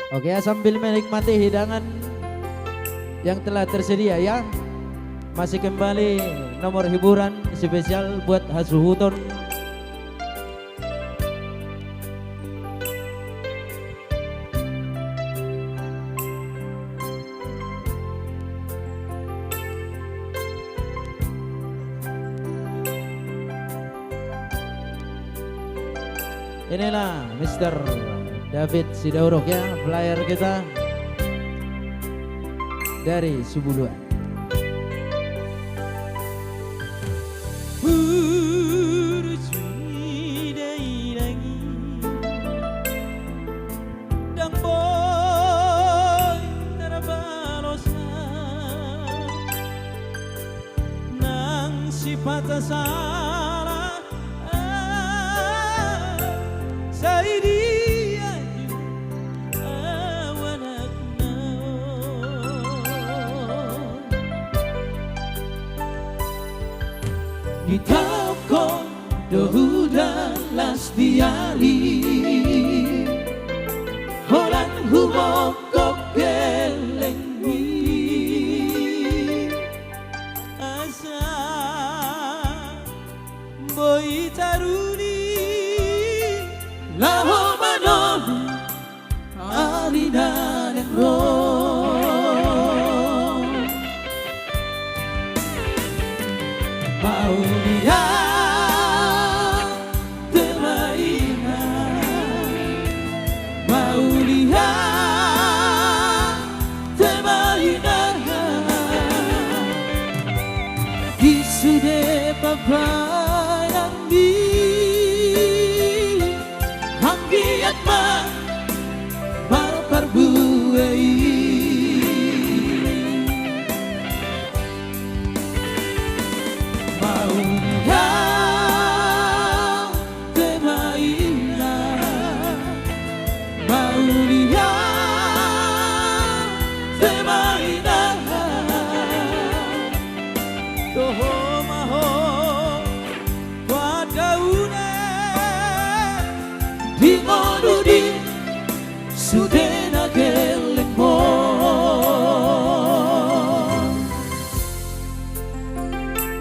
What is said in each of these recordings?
Oke ya, sambil menikmati hidangan yang telah tersedia ya. Masih kembali nomor hiburan spesial buat Hasuhuton. Inilah Mr. David Sidaurok ya, flyer kita dari Subuluan. Patasara sa idia awanak na ikaw ko dohudan las diari holan humokok kelengwi asa boy taruni laho manon arina negro Paulia temaina Paulia temaina isude papa Sudena gelengmo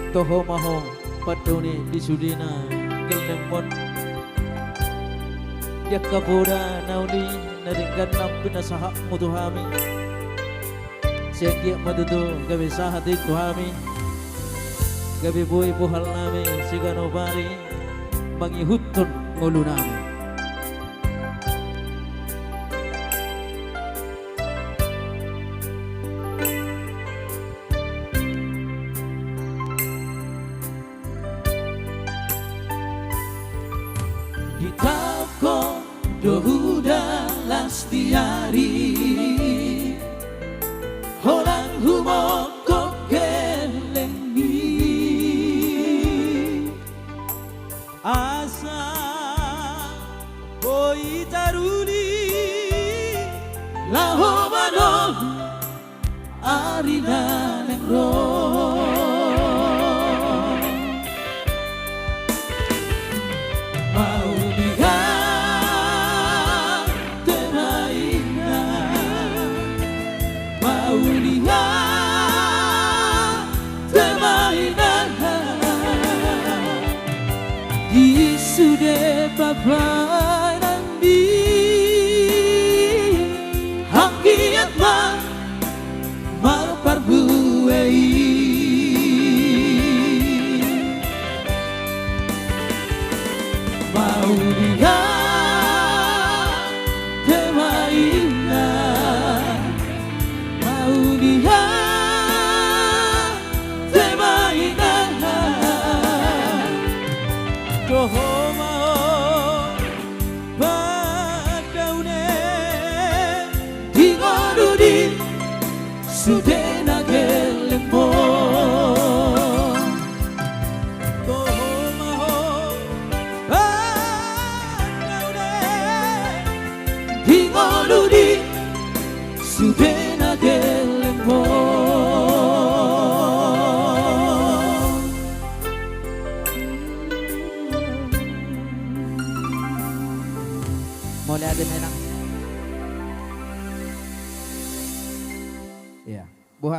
Toho maho padoni di Sudena gelengmon dia kaboda nauli naringgan nampina sahak mutuhami siangki madudu gabi sahati tuhami gabi boy buhal nami sigano bari mangihutun ngulu nami. Ditako dohuda las diari holang humokok kelengi asa boy taruni laho manon arina negro Sudah bapak nanti hakiat mah marpar buai mau dia temaina mau dia temaina doho Sudena gelengmo Toho maho Panaune Hingoludi Sudena gelengmo Mulai ada menang Ya, buah.